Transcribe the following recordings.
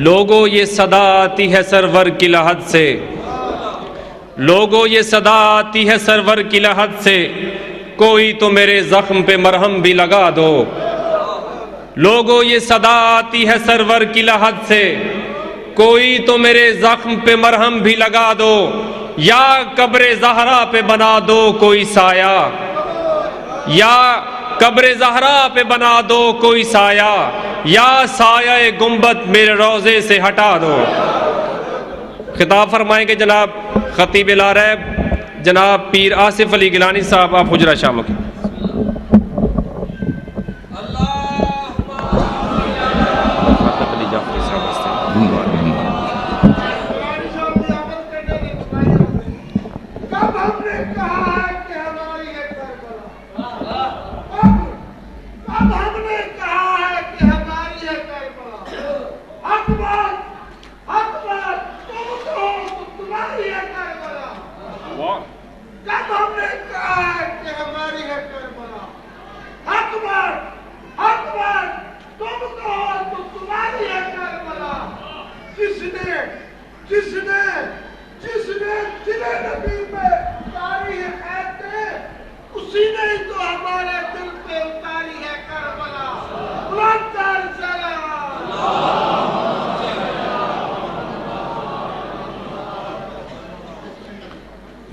لوگوں یہ صدا آتی ہے سرور کی لحد سے، لوگوں یہ صدا آتی ہے سرور کی لحد سے، کوئی تو میرے زخم پہ مرہم بھی لگا دو۔ لوگوں یہ صدا آتی ہے سرور کی لحد سے، کوئی تو میرے زخم پہ مرہم بھی لگا دو، یا قبر زہرا پہ بنا دو کوئی سایہ، یا قبر زہرا پہ بنا دو کوئی سایہ، یا سایہ گنبد میرے روضے سے ہٹا دو۔ خطاب فرمائیں گے جناب خطیب العرب جناب پیر آصف علی گیلانی صاحب، آپ حجرہ شامل کی۔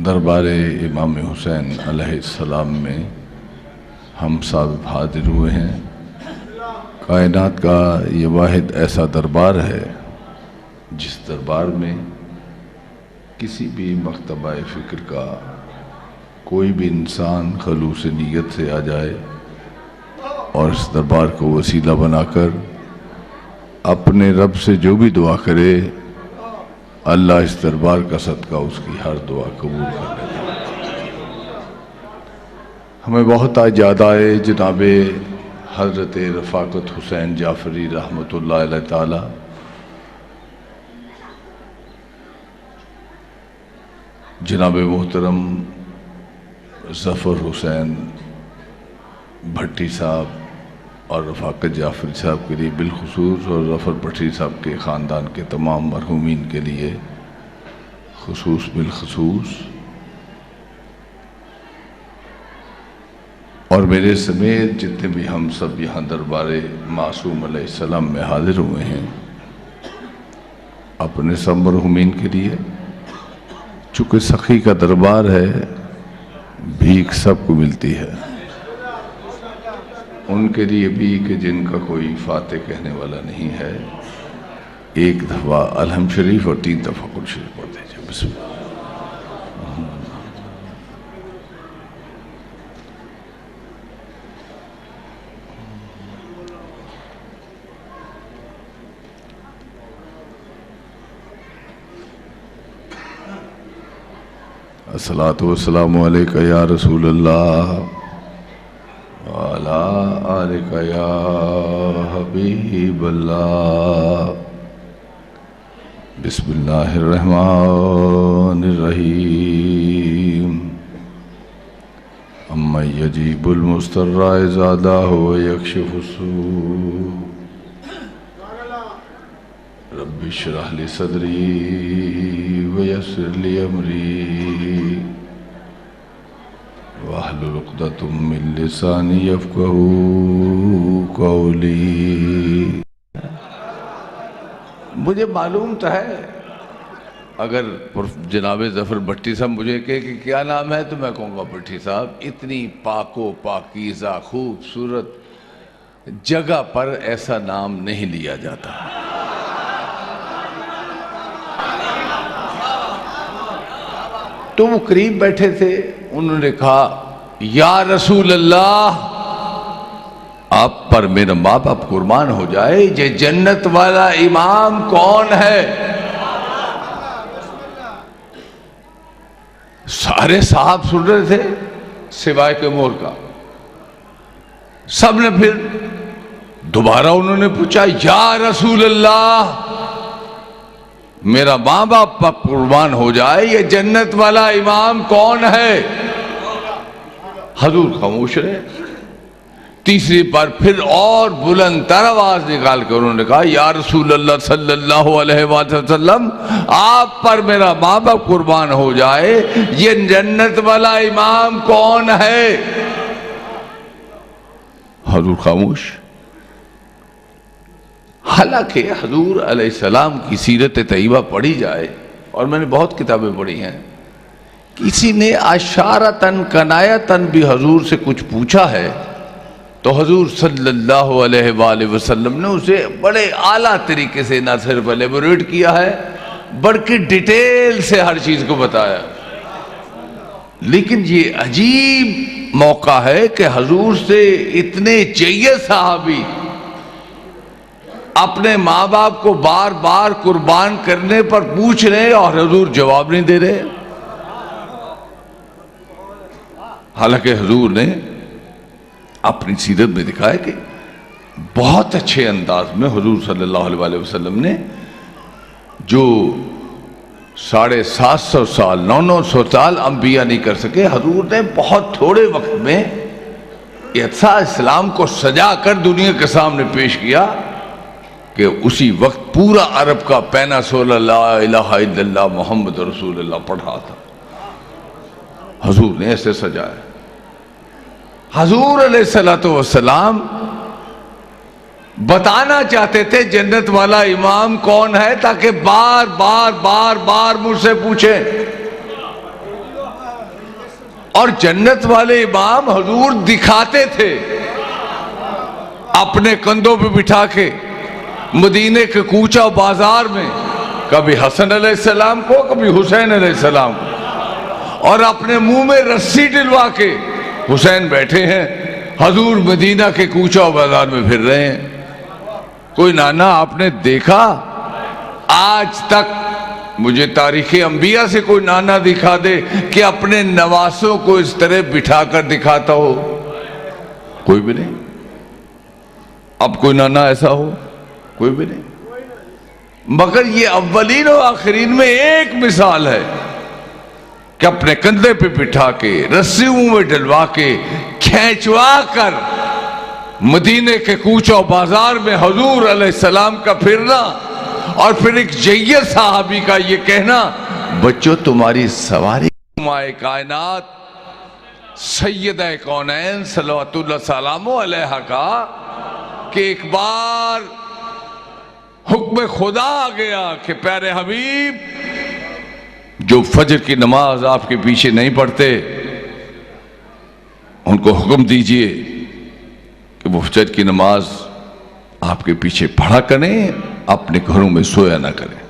دربار امام حسین علیہ السلام میں ہم سب حاضر ہوئے ہیں۔ کائنات کا یہ واحد ایسا دربار ہے جس دربار میں کسی بھی مکتبہ فکر کا کوئی بھی انسان خلوص نیت سے آ جائے اور اس دربار کو وسیلہ بنا کر اپنے رب سے جو بھی دعا کرے، اللہ اس دربار کا صدقہ اس کی ہر دعا قبول کر لیتا ہے۔ ہمیں بہت آج یاد آئے جناب حضرت رفاقت حسین جعفری رحمۃ اللہ علیہ تعالی، جناب محترم ظفر حسین بھٹی صاحب اور رفاقت جعفری صاحب کے لیے بالخصوص، اور ظفر بھٹی صاحب کے خاندان کے تمام مرحومین کے لیے خصوص بالخصوص، اور میرے سمیت جتنے بھی ہم سب یہاں دربار معصوم علیہ السلام میں حاضر ہوئے ہیں، اپنے سب مرحومین کے لیے، چونکہ سخی کا دربار ہے، بھیک سب کو ملتی ہے، ان کے لیے بھی کہ جن کا کوئی فاتح کہنے والا نہیں ہے، ایک دفعہ الحمد شریف اور 3 دفعہ قرآن شریف پڑھ دیجئے۔ بسم اللہ۔ الصلاۃ والسلام علیک یا رسول اللہ وعلی آلک یا حبیب اللہ۔ بسم اللہ الرحمن الرحیم۔ امن یجیب المضطر اذا دعاہ ویکشف السوء، رب اشرح لی صدری ویسر لی امری واحلل عقدۃ من لسانی یفقہوا قولی۔ مجھے معلوم تو ہے اگر جناب ظفر بھٹی صاحب مجھے کہے کہ کیا نام ہے تو میں کہوں گا بھٹی صاحب۔ اتنی پاک و پاکیزہ خوبصورت جگہ پر ایسا نام نہیں لیا جاتا۔ تو وہ قریب بیٹھے تھے، انہوں نے کہا یا رسول اللہ، آپ پر میرا ماں باپ قربان ہو جائے، یہ جنت والا امام کون ہے؟ سارے صاحب سن رہے تھے سوائے کے مور کا۔ سب نے پھر دوبارہ انہوں نے پوچھا یا رسول اللہ، میرا ماں باپ پر قربان ہو جائے، یہ جنت والا امام کون ہے؟ حضور خاموش رہے۔ تیسری بار پھر اور بلند تر آواز نکال کر انہوں نے کہا یا رسول اللہ صلی اللہ علیہ وآلہ وسلم، آپ پر میرا ماں باپ قربان ہو جائے، یہ جنت والا امام کون ہے؟ حضور خاموش۔ حالانکہ حضور علیہ السلام کی سیرت طیبہ پڑھی جائے، اور میں نے بہت کتابیں پڑھی ہیں، کسی نے اشارتاً کنایتاً بھی حضور سے کچھ پوچھا ہے تو حضور صلی اللہ علیہ وآلہ وسلم نے اسے بڑے اعلیٰ طریقے سے نہ صرف ایلیبوریٹ کیا ہے بلکہ ڈیٹیل سے ہر چیز کو بتایا۔ لیکن یہ عجیب موقع ہے کہ حضور سے اتنے جید صحابی اپنے ماں باپ کو بار بار قربان کرنے پر پوچھ رہے ہیں اور حضور جواب نہیں دے رہے۔ حالانکہ حضور نے اپنی سیرت میں دکھایا کہ بہت اچھے انداز میں حضور صلی اللہ علیہ وسلم نے جو 750 سال 900 سال انبیاء نہیں کر سکے، حضور نے بہت تھوڑے وقت میں ایسا اسلام کو سجا کر دنیا کے سامنے پیش کیا کہ اسی وقت پورا عرب کا پینا سولہ لا الہ الا اللہ محمد رسول اللہ پڑھا تھا۔ حضور نے ایسے سجایا۔ حضور علیہ السلام بتانا چاہتے تھے جنت والا امام کون ہے تاکہ بار بار بار بار مجھ سے پوچھیں، اور جنت والے امام حضور دکھاتے تھے اپنے کندھوں پہ بٹھا کے مدینے کے کوچہ بازار میں، کبھی حسن علیہ السلام کو کبھی حسین علیہ السلام کو، اور اپنے منہ میں رسی ڈلوا کے حسین بیٹھے ہیں، حضور مدینہ کے کوچہ بازار میں پھر رہے ہیں۔ کوئی نانا آپ نے دیکھا؟ آج تک مجھے تاریخ انبیاء سے کوئی نانا دکھا دے کہ اپنے نواسوں کو اس طرح بٹھا کر دکھاتا ہو؟ کوئی بھی نہیں۔ اب کوئی نانا ایسا ہو؟ کوئی بھی نہیں۔ مگر یہ اولین و آخرین میں ایک مثال ہے کہ اپنے کندھے پہ بٹھا کے رسی منہ میں ڈلوا کے کھینچوا کر مدینے کے کوچہ و بازار میں حضور علیہ السلام کا پھرنا، اور پھر ایک جید صحابی کا یہ کہنا بچوں تمہاری سواری مائے کائنات سیدہ کونین صلوات اللہ سلام علیہ کا کہ ایک بار حکم خدا آ گیا کہ پیارے حبیب جو فجر کی نماز آپ کے پیچھے نہیں پڑھتے ان کو حکم دیجئے کہ وہ فجر کی نماز آپ کے پیچھے پڑھا کریں، اپنے گھروں میں سویا نہ کریں۔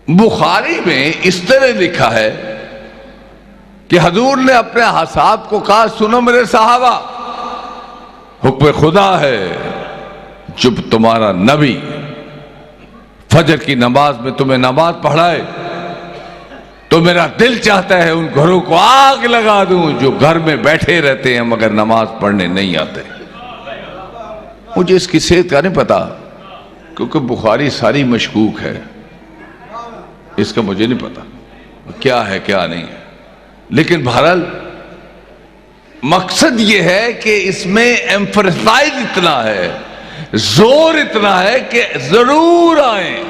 بخاری میں اس طرح لکھا ہے کہ حضور نے اپنے اصحاب کو کہا سنو میرے صحابہ، حکم خدا ہے جب تمہارا نبی فجر کی نماز میں تمہیں نماز پڑھائے تو میرا دل چاہتا ہے ان گھروں کو آگ لگا دوں جو گھر میں بیٹھے رہتے ہیں مگر نماز پڑھنے نہیں آتے۔ مجھے اس کی صحت کا نہیں پتا کیونکہ بخاری ساری مشکوک ہے، اس کا مجھے نہیں پتا کیا ہے کیا نہیں ہے، لیکن بہرحال مقصد یہ ہے کہ اس میں ایمفرسائز اتنا ہے، زور اتنا ہے کہ ضرور آئیں،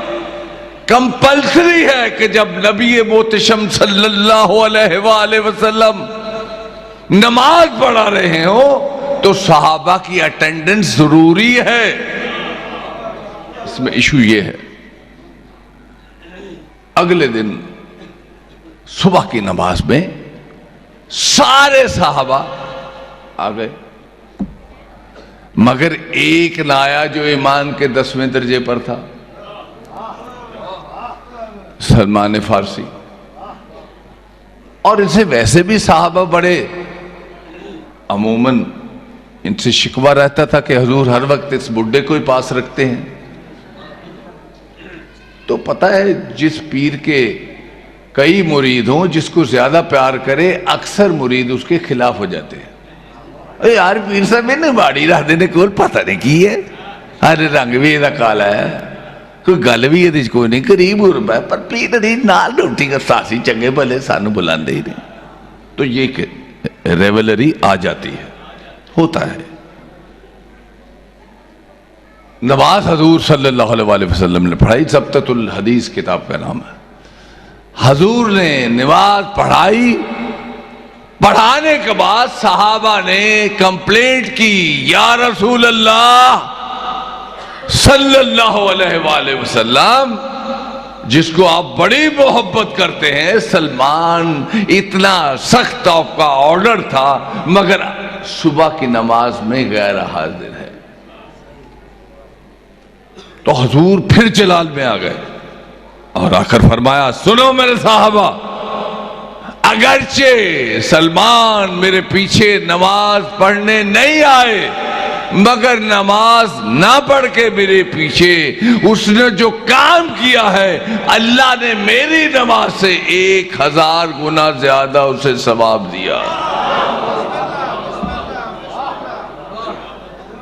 کمپلسری ہے کہ جب نبی محتشم صلی اللہ علیہ وآلہ وسلم نماز پڑھا رہے ہوں تو صحابہ کی اٹینڈنس ضروری ہے۔ اس میں ایشو یہ ہے اگلے دن صبح کی نماز میں سارے صحابہ آ گئے مگر ایک نہ آیا جو ایمان کے 10ویں درجے پر تھا، سلمان فارسی۔ اور اسے ویسے بھی صحابہ بڑے عموماً ان سے شکوہ رہتا تھا کہ حضور ہر وقت اس بڈھے کو ہی پاس رکھتے ہیں۔ تو پتہ ہے جس پیر کے کئی مرید ہوں، جس کو زیادہ پیار کرے اکثر مرید اس کے خلاف ہو جاتے ہیں۔ اے یار پیر صاحب میں نے باڑی رہ دینے کو پتہ نہیں کی ہے، ارے رنگ بھی یہ کالا ہے، کوئی گل بھی یہ کوئی نہیں، قریب عرب ہے، پر پیٹ نہیں نال روٹی کا ساسی چنگے بھلے سانو بلاندے ہی نہیں. تو یہ ریولری آ جاتی ہے، ہوتا ہے. نماز حضور صلی اللہ علیہ وسلم نے پڑھائی، ضبطۃ الحدیث کتاب کا نام ہے. حضور نے نماز پڑھائی، پڑھانے کے بعد صحابہ نے کمپلینٹ کی، یا رسول اللہ صلی اللہ علیہ وآلہ وسلم، جس کو آپ بڑی محبت کرتے ہیں، سلمان اتنا سخت آپ کا آرڈر تھا مگر صبح کی نماز میں غیر حاضر ہے. تو حضور پھر جلال میں آ گئے اور آ کر فرمایا، سنو میرے صحابہ، اگرچہ سلمان میرے پیچھے نماز پڑھنے نہیں آئے مگر نماز نہ پڑھ کے میرے پیچھے اس نے جو کام کیا ہے، اللہ نے میری نماز سے 1000 گنا زیادہ اسے ثواب دیا.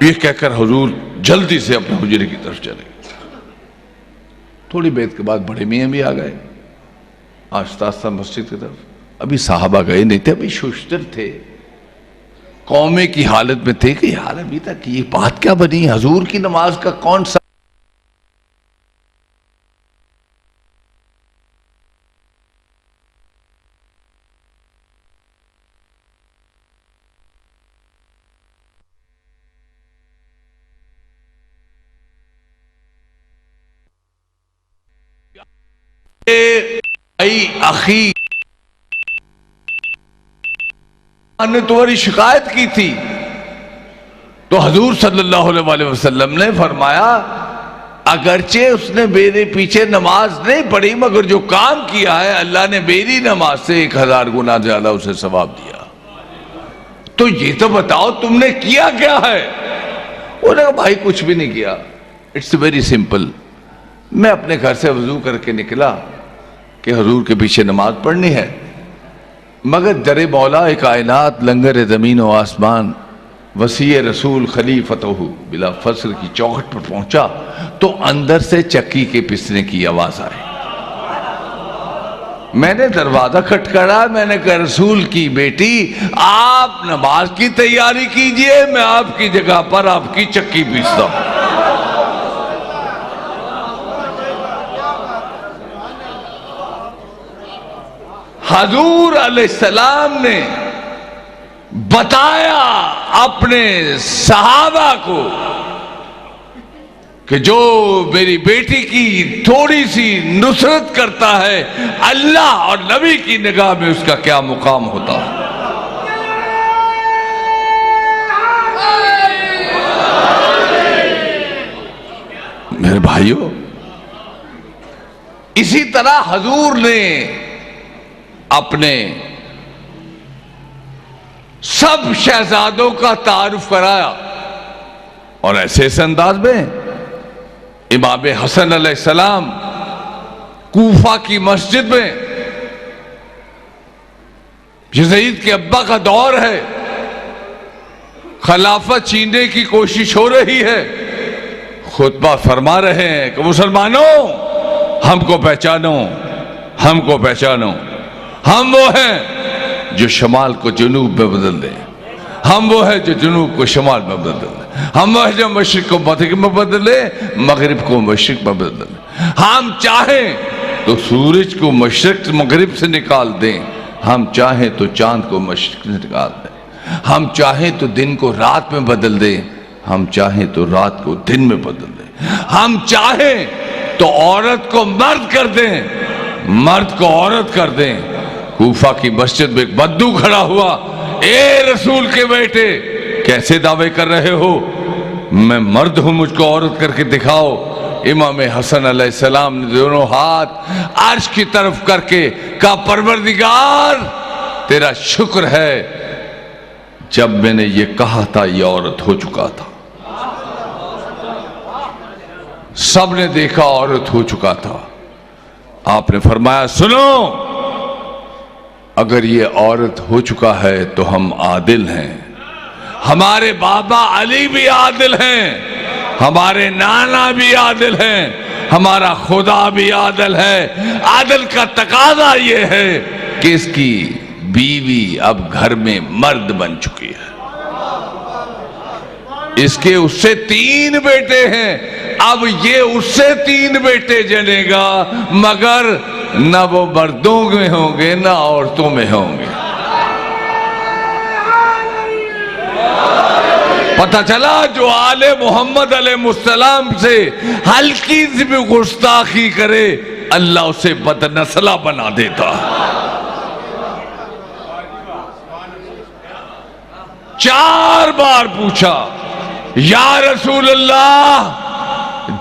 یہ کہہ کر حضور جلدی سے اپنے حجرے کی طرف چلے. تھوڑی دیر کے بعد بڑے میاں بھی آ گئے آہستہ آہستہ مسجد کی طرف. ابھی صحابہ گئے نہیں تھے، ابھی ششتر تھے، قومے کی حالت میں تھے کہ یار ابھی تک یہ بات کیا بنی، حضور کی نماز کا کون سا اخی نے تمہاری شکایت کی تھی. تو حضور صلی اللہ علیہ وسلم نے فرمایا، اگرچہ اس نے میرے پیچھے نماز نہیں پڑھی مگر جو کام کیا ہے اللہ نے میری نماز سے 1000 گنا زیادہ اسے ثواب دیا. تو یہ تو بتاؤ تم نے کیا کیا ہے؟ انہوں نے کہا بھائی کچھ بھی نہیں کیا، اٹس ویری سمپل. میں اپنے گھر سے وضو کر کے نکلا کہ حضور کے پیچھے نماز پڑھنی ہے، مگر در مولا کائنات لنگر زمین و آسمان وسیع رسول خلیفتہ بلا فصل کی چوکھٹ پر پہنچا تو اندر سے چکی کے پسنے کی آواز آئی. میں نے دروازہ کھٹکھڑا، میں نے کہا رسول کی بیٹی آپ نماز کی تیاری کیجئے، میں آپ کی جگہ پر آپ کی چکی پیستا ہوں. حضور علیہ السلام نے بتایا اپنے صحابہ کو کہ جو میری بیٹی کی تھوڑی سی نصرت کرتا ہے اللہ اور نبی کی نگاہ میں اس کا کیا مقام ہوتا ہے. میرے بھائیوں، اسی طرح حضور نے اپنے سب شہزادوں کا تعارف کرایا اور ایسے انداز میں امام حسن علیہ السلام کوفہ کی مسجد میں، یزید کے ابا کا دور ہے، خلافت چھیننے کی کوشش ہو رہی ہے، خطبہ فرما رہے ہیں کہ مسلمانوں ہم کو پہچانو، ہم کو پہچانو، ہم وہ ہیں جو شمال کو جنوب میں بدل دیں، ہم وہ ہیں جو جنوب کو شمال میں بدل دیں، ہم وہ ہیں جو مشرق کو مغرب میں بدل دیں، مغرب کو مشرق میں بدل دیں. ہم چاہیں تو سورج کو مشرق مغرب سے نکال دیں، ہم چاہیں تو چاند کو مشرق سے نکال دیں، ہم چاہیں تو دن کو رات میں بدل دیں، ہم چاہیں تو رات کو دن میں بدل دیں، ہم چاہیں تو عورت کو مرد کر دیں، مرد کو عورت کر دیں. کوفہ کی مسجد میں ایک بدو کھڑا ہوا، اے رسول کے بیٹے کیسے دعوے کر رہے ہو، میں مرد ہوں مجھ کو عورت کر کے دکھاؤ. امام حسن علیہ السلام نے دونوں ہاتھ عرش کی طرف کر کے کہا پروردگار تیرا شکر ہے جب میں نے یہ کہا تھا یہ عورت ہو چکا تھا. سب نے دیکھا عورت ہو چکا تھا. آپ نے فرمایا سنو، اگر یہ عورت ہو چکا ہے تو ہم عادل ہیں، ہمارے بابا علی بھی عادل ہیں، ہمارے نانا بھی عادل ہیں، ہمارا خدا بھی عادل ہے۔ عادل کا تقاضا یہ ہے کہ اس کی بیوی اب گھر میں مرد بن چکی ہے، اس کے اس سے 3 بیٹے ہیں، اب یہ اس سے 3 بیٹے جنے گا، مگر نہ وہ مردوں میں ہوں گے نہ عورتوں میں ہوں گے۔ پتہ چلا جو آل محمد علیہ السلام سے ہلکی سی بھی گستاخی کرے اللہ اسے بدنسلہ بنا دیتا۔ 4 بار پوچھا یا رسول اللہ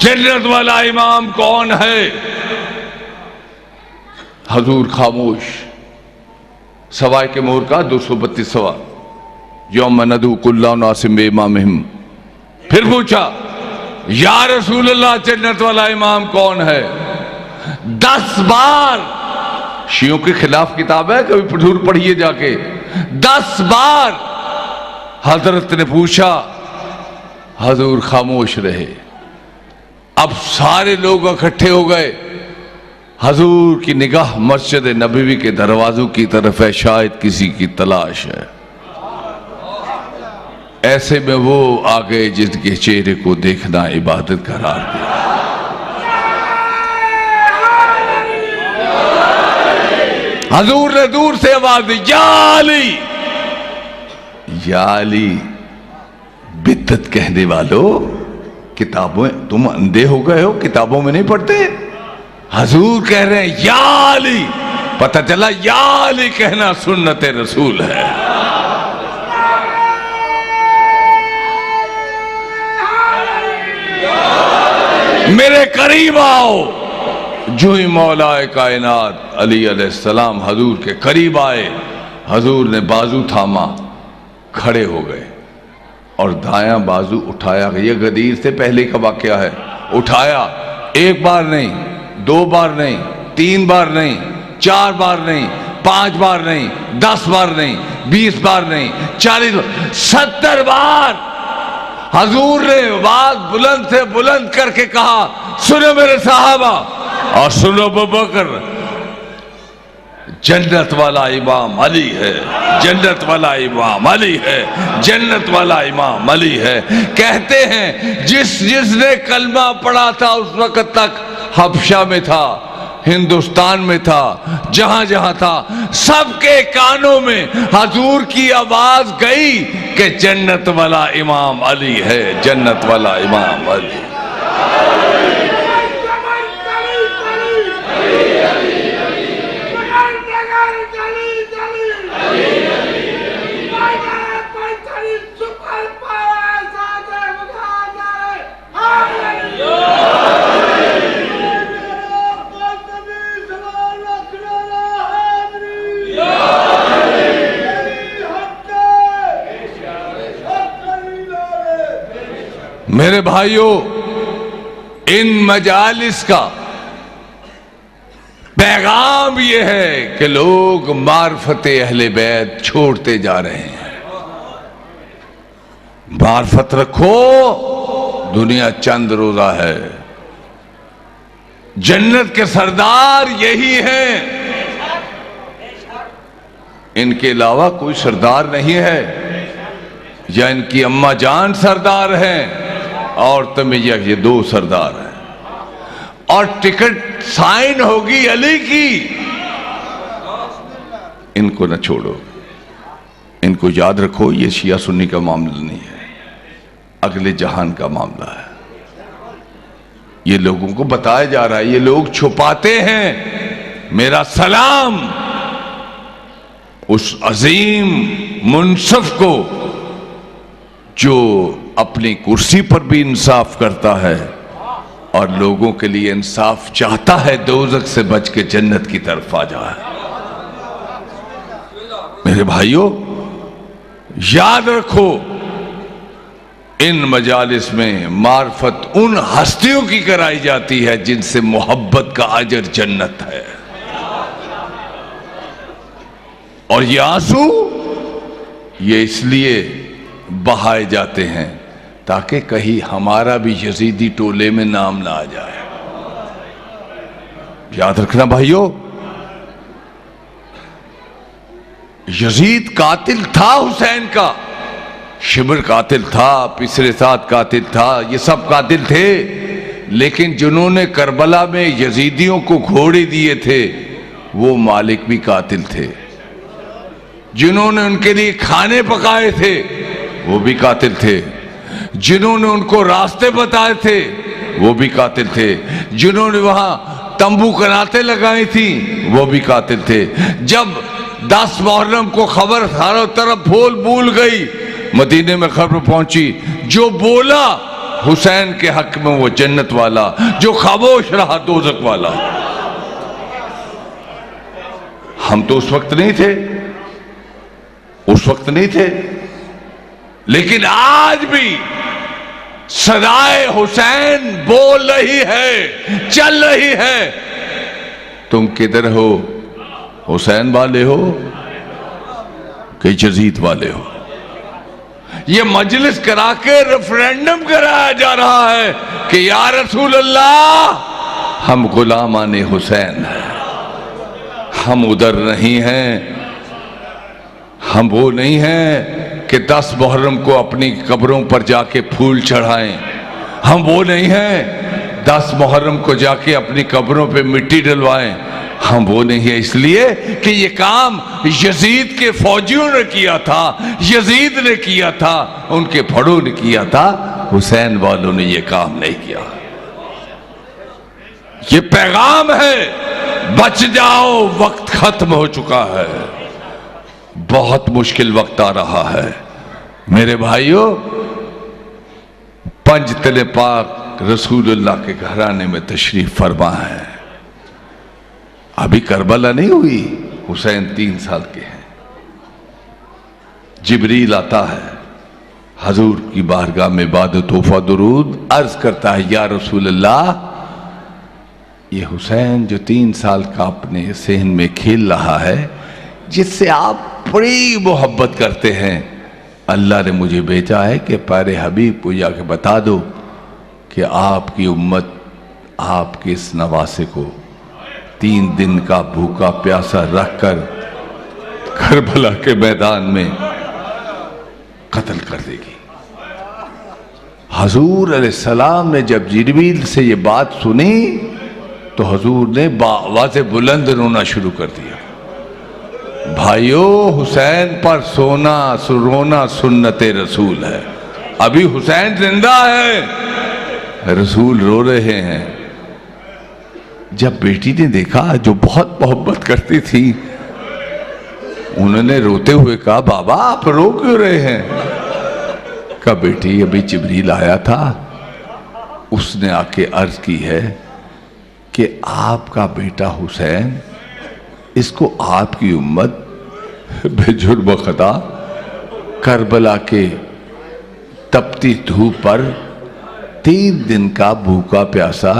جنت والا امام کون ہے؟ حضور خاموش۔ سوائے کے مور کا 232 سوال، یوم ندعو کل اناس بامامہم۔ پھر پوچھا یا رسول اللہ جنت والا امام کون ہے؟ 10 بار۔ شیعوں کے خلاف کتاب ہے، کبھی پڑھور پڑھیے جا کے۔ 10 بار حضرت نے پوچھا، حضور خاموش رہے۔ اب سارے لوگ اکٹھے ہو گئے، حضور کی نگاہ مسجد نبوی کے دروازوں کی طرف ہے، شاید کسی کی تلاش ہے۔ ایسے میں وہ آگئے جن کے چہرے کو دیکھنا عبادت قرار دیا۔ حضور نے دور سے آواز دی، یا علی، یا علی۔ بدعت کہنے والو، کتابوں تم اندھے ہو گئے ہو، کتابوں میں نہیں پڑھتے؟ حضور کہہ رہے ہیں یا علی۔ پتہ چلا یا علی کہنا سنت رسول ہے۔ میرے قریب آؤ۔ جو ہی مولا کائنات علی علیہ السلام حضور کے قریب آئے، حضور نے بازو تھاما، کھڑے ہو گئے اور دایاں بازو اٹھایا۔ یہ غدیر سے پہلے کا واقعہ ہے۔ اٹھایا، 1 بار نہیں، 2 بار نہیں، 3 بار نہیں، 4 بار نہیں، 5 بار نہیں، 10 بار نہیں، 20 بار نہیں، 40 بار، 70 بار حضور نے آواز بلند سے بلند کر کے کہا، سنو میرے صحابہ اور سنو ابو بکر، جنت والا امام علی ہے، جنت والا امام علی ہے، جنت والا امام علی ہے۔ کہتے ہیں جس نے کلمہ پڑھا تھا اس وقت تک حبشہ میں تھا، ہندوستان میں تھا، جہاں جہاں تھا، سب کے کانوں میں حضور کی آواز گئی کہ جنت والا امام علی ہے، جنت والا امام علی۔ میرے بھائیوں، ان مجالس کا پیغام یہ ہے کہ لوگ معرفت اہل بیت چھوڑتے جا رہے ہیں۔ معرفت رکھو، دنیا چند روزہ ہے۔ جنت کے سردار یہی ہیں، ان کے علاوہ کوئی سردار نہیں ہے، یا ان کی اماں جان سردار ہیں اور تمہیں یہ 2 سردار ہیں، اور ٹکٹ سائن ہوگی علی کی۔ ان کو نہ چھوڑو، ان کو یاد رکھو، یہ شیعہ سنی کا معاملہ نہیں ہے، اگلے جہان کا معاملہ ہے۔ یہ لوگوں کو بتایا جا رہا ہے، یہ لوگ چھپاتے ہیں۔ میرا سلام اس عظیم منصف کو جو اپنی کرسی پر بھی انصاف کرتا ہے اور لوگوں کے لیے انصاف چاہتا ہے، دوزخ سے بچ کے جنت کی طرف آ جائے۔ میرے بھائیوں، یاد رکھو، ان مجالس میں معرفت ان ہستیوں کی کرائی جاتی ہے جن سے محبت کا اجر جنت ہے، اور یہ آنسو یہ اس لیے بہائے جاتے ہیں تاکہ کہیں ہمارا بھی یزیدی ٹولے میں نام نہ آ جائے. یاد رکھنا بھائیو، یزید قاتل تھا حسین کا، شمر قاتل تھا، پسر سعد قاتل تھا، یہ سب قاتل تھے، لیکن جنہوں نے کربلا میں یزیدیوں کو گھوڑے دیے تھے وہ مالک بھی قاتل تھے. جنہوں نے ان کے لیے کھانے پکائے تھے وہ بھی قاتل تھے. جنہوں نے ان کو راستے بتائے تھے وہ بھی قاتل تھے. جنہوں نے وہاں تمبو کناتیں لگائی تھیں وہ بھی قاتل تھے. جب 10 محرم کو خبر ہر طرف بھول گئی، مدینے میں خبر پہنچی، جو بولا حسین کے حق میں وہ جنت والا، جو خاموش رہا دوزخ والا. ہم تو اس وقت نہیں تھے، لیکن آج بھی صدائے حسین بول رہی ہے، چل رہی ہے. تم کدھر ہو؟ حسین والے ہو کہ یزید والے ہو؟ یہ مجلس کرا کے ریفرینڈم کرایا جا رہا ہے کہ یا رسول اللہ ہم غلامان حسین ہیں، ہم ادھر نہیں ہیں، ہم وہ نہیں ہیں کہ 10 محرم کو اپنی قبروں پر جا کے پھول چڑھائیں، ہم وہ نہیں ہیں 10 محرم کو جا کے اپنی قبروں پہ مٹی ڈلوائیں، ہم وہ نہیں ہیں. اس لیے کہ یہ کام یزید کے فوجیوں نے کیا تھا، یزید نے کیا تھا، ان کے پھڑوں نے کیا تھا، حسین والوں نے یہ کام نہیں کیا. یہ پیغام ہے، بچ جاؤ، وقت ختم ہو چکا ہے، بہت مشکل وقت آ رہا ہے. میرے بھائیوں، پنجتن پاک رسول اللہ کے گھرانے میں تشریف فرما ہے. ابھی کربلا نہیں ہوئی، حسین 3 سال کے ہیں. جبریل آتا ہے حضور کی بارگاہ میں بعد توفہ درود، عرض کرتا ہے یا رسول اللہ، یہ حسین جو 3 سال کا اپنے صحن میں کھیل رہا ہے، جس سے آپ بڑی محبت کرتے ہیں، اللہ نے مجھے بھیجا ہے کہ پیارے حبیب کو جا کے بتا دو کہ آپ کی امت آپ کے اس نواسے کو 3 دن کا بھوکا پیاسا رکھ کر کربلا کے میدان میں قتل کر دے گی. حضور علیہ السلام نے جب جبریل سے یہ بات سنی تو حضور نے بآواز بلند رونا شروع کر دیا. بھائیو، حسین پر رونا سنت رسول ہے. ابھی حسین زندہ ہے، رسول رو رہے ہیں. جب بیٹی نے دیکھا جو بہت محبت کرتی تھی، انہوں نے روتے ہوئے کہا بابا آپ رو کیوں رہے ہیں؟ کہا بیٹی ابھی جبریل آیا تھا، اس نے آ کے عرض کی ہے کہ آپ کا بیٹا حسین، اس کو آپ کی امت بے جرم خطا کربلا کے تپتی دھوپ پر 3 دن کا بھوکا پیاسا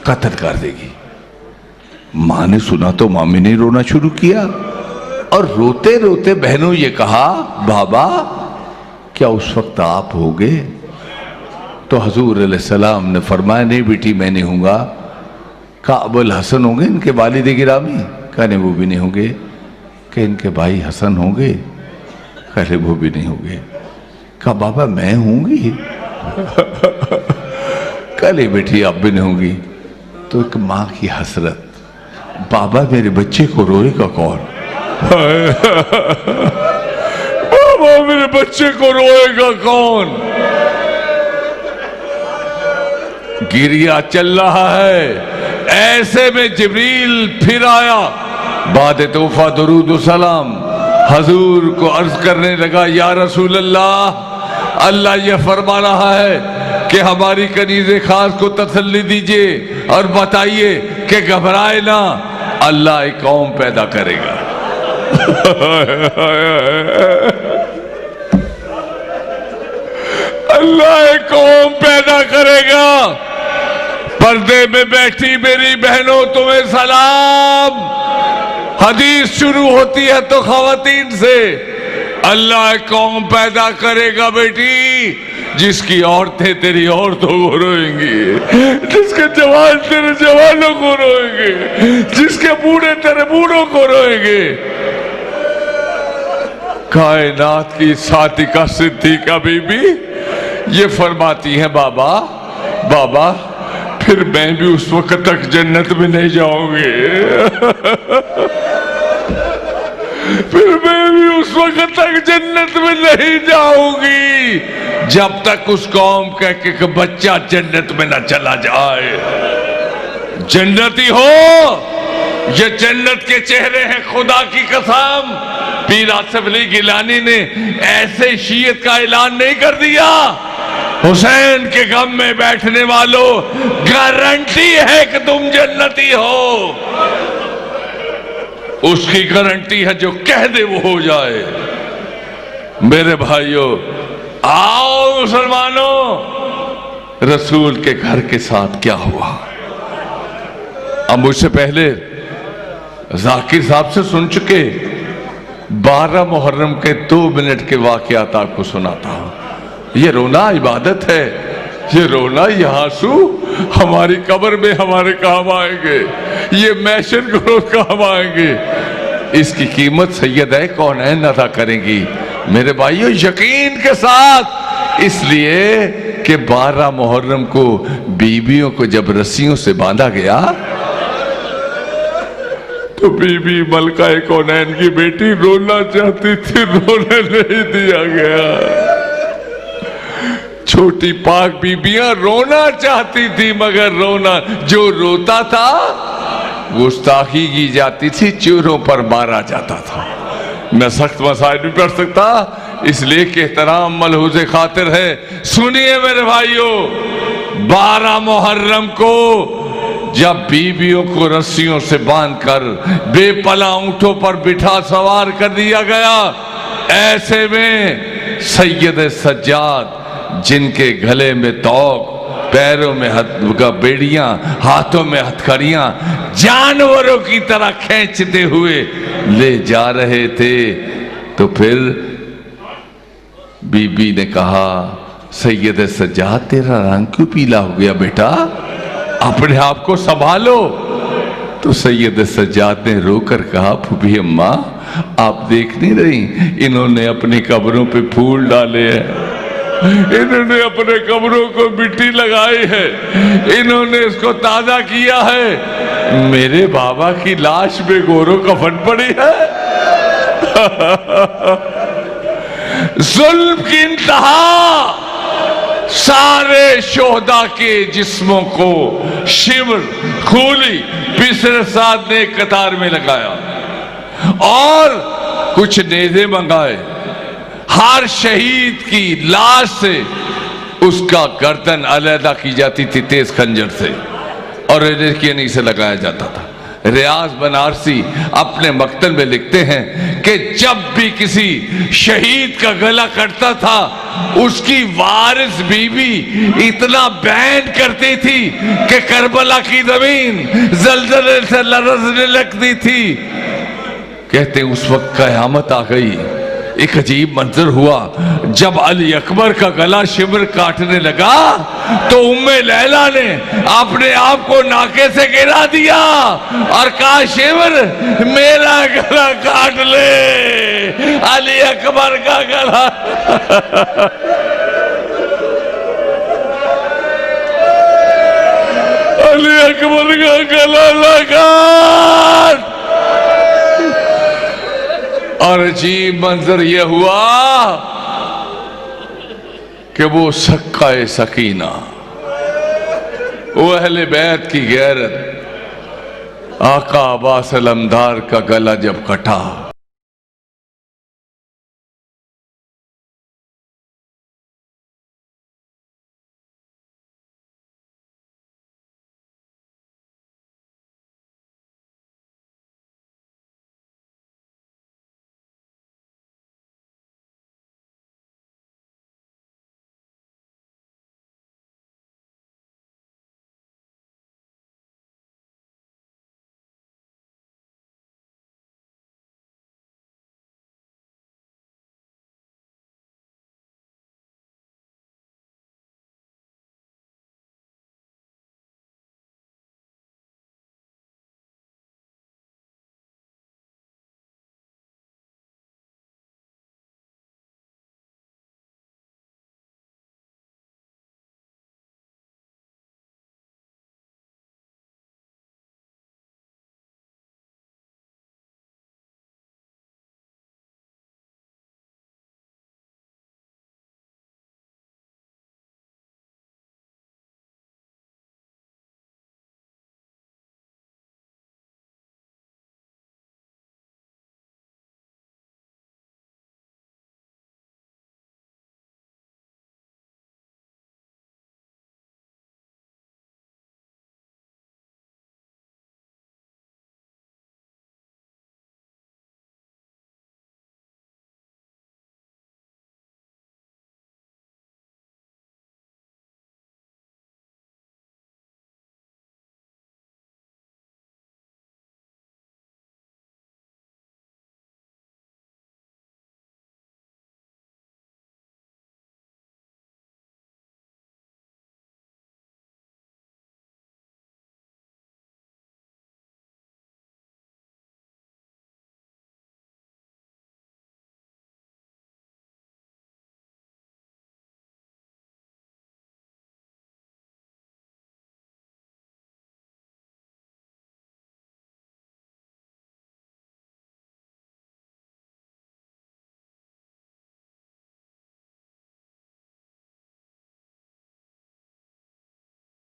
قتل کر دے گی. ماں نے سنا تو مامی نے رونا شروع کیا، اور روتے روتے بہنوں یہ کہا بابا کیا اس وقت آپ ہوگے؟ تو حضور علیہ السلام نے فرمایا نہیں بیٹی میں نہیں ہوں گا. کہا ابو الحسن ہوں گے ان کے والد گرامی؟ کہا نہیں وہ بھی نہیں ہوں گے. کہ ان کے بھائی حسن ہوں گے؟ کہا وہ بھی نہیں ہوں گے. کہا بابا میں ہوں گی؟ کہا نہیں بیٹی آپ بھی نہیں ہوں گی. تو ایک ماں کی حسرت، بابا میرے بچے کو روئے گا کون؟ بابا میرے بچے کو روئے گا کون؟ گریا چل رہا ہے. ایسے میں جبریل پھر آیا بعد توفہ درود و سلام، حضور کو عرض کرنے لگا یا رسول اللہ، اللہ یہ فرما رہا ہے کہ ہماری کنیز خاص کو تسلی دیجئے اور بتائیے کہ گھبرائے نہ، اللہ ایک قوم پیدا کرے گا. اللہ ایک قوم پیدا کرے گا. پردے میں بیٹھی میری بہنوں تمہیں سلام. حدیث شروع ہوتی ہے تو خواتین سے. اللہ ایک قوم پیدا کرے گا بیٹی جس کی عورتیں تیری عورتوں کو روئیں گی، جس کے جوان تیرے جوانوں کو روئیں گے، جس کے بوڑھے تیرے بوڑھوں کو روئیں گے۔ کائنات کی صادقہ صدیقہ بی بی یہ فرماتی ہیں، بابا بابا پھر میں بھی اس وقت تک جنت میں نہیں جاؤں گی، پھر میں بھی اس وقت تک جنت میں نہیں جاؤں گی جب تک اس قوم کا ایک بچہ جنت میں نہ چلا جائے۔ جنتی ہو، یہ جنت کے چہرے ہیں، خدا کی قسم۔ پیر آصف علی گیلانی نے ایسے شیعت کا اعلان نہیں کر دیا، حسین کے غم میں بیٹھنے والوں گارنٹی ہے کہ تم جنتی ہو، اس کی گارنٹی ہے، جو کہہ دے وہ ہو جائے۔ میرے بھائیوں، آؤ مسلمانوں، رسول کے گھر کے ساتھ کیا ہوا؟ اب مجھ سے پہلے ذاکر صاحب سے سن چکے 12 محرم کے 2 منٹ کے واقعات آپ کو سناتا ہوں۔ یہ رونا عبادت ہے، یہ رونا، یہ آنسو ہماری قبر میں ہمارے کام آئیں گے، یہ محشر کے روز کام آئیں گے۔ اس کی قیمت سیدہ کونین ادا کریں گی میرے بھائیوں، یقین کے ساتھ، اس لیے کہ 12 محرم کو بیویوں کو جب رسیوں سے باندھا گیا تو بی بی ملکہ کونین کی بیٹی رونا چاہتی تھی، رونے نہیں دیا گیا۔ چھوٹی پاک بیبیاں رونا چاہتی تھی، مگر رونا، جو روتا تھا گستاخی کی جاتی تھی، چوروں پر مارا جاتا تھا۔ میں سخت مسائل نہیں پڑھ سکتا، اس لیے کہ احترام ملحوظ خاطر ہے۔ سنیے میرے بھائیوں، 12 محرم کو جب بیویوں کو رسیوں سے باندھ کر بے پلا اونٹوں پر بٹھا سوار کر دیا گیا، ایسے میں سید سجاد، جن کے گلے میں توق، پیروں میں بیڑیاں، ہاتھوں میں ہتھکڑیاں، جانوروں کی طرح کھینچتے ہوئے لے جا رہے تھے، تو پھر بی بی نے کہا، سید سجاد تیرا رنگ کیوں پیلا ہو گیا بیٹا، اپنے آپ کو سنبھالو۔ تو سید سجاد نے رو کر کہا، پھوپھی اماں آپ دیکھ نہیں رہی، انہوں نے اپنی قبروں پہ پھول ڈالے ہیں، انہوں نے اپنے قبروں کو مٹی لگائی ہے، انہوں نے اس کو تازہ کیا ہے، میرے بابا کی لاش میں گورو کفن پڑی ہے۔ ظلم کی انتہا، سارے شہداء کے جسموں کو شمر، خولی، بسر سعد نے قطار میں لگایا اور کچھ نیزے منگائے، ہر شہید کی لاش سے اس کا گردن علیحدہ کی جاتی تھی تیز خنجر سے، اور انہیں سے لگایا جاتا تھا۔ ریاض بنارسی اپنے مقتل میں لکھتے ہیں کہ جب بھی کسی شہید کا گلا کٹتا تھا، اس کی وارث بیوی اتنا بین کرتی تھی کہ کربلا کی زمین زلزلے سے لرزنے لگتی تھی۔ کہتے ہیں اس وقت قیامت آ گئی۔ ایک عجیب منظر ہوا، جب علی اکبر کا گلا شمر کاٹنے لگا تو ام لیلا نے اپنے آپ کو ناکے سے گرا دیا اور کہا، شمر میرا گلا کاٹ لے، علی اکبر کا گلا۔ علی اکبر کا گلا لگا، اور عجیب منظر یہ ہوا کہ وہ سکہ سکینہ، وہ اہل بیت کی غیرت، آقا عباس علمدار کا گلا جب کٹا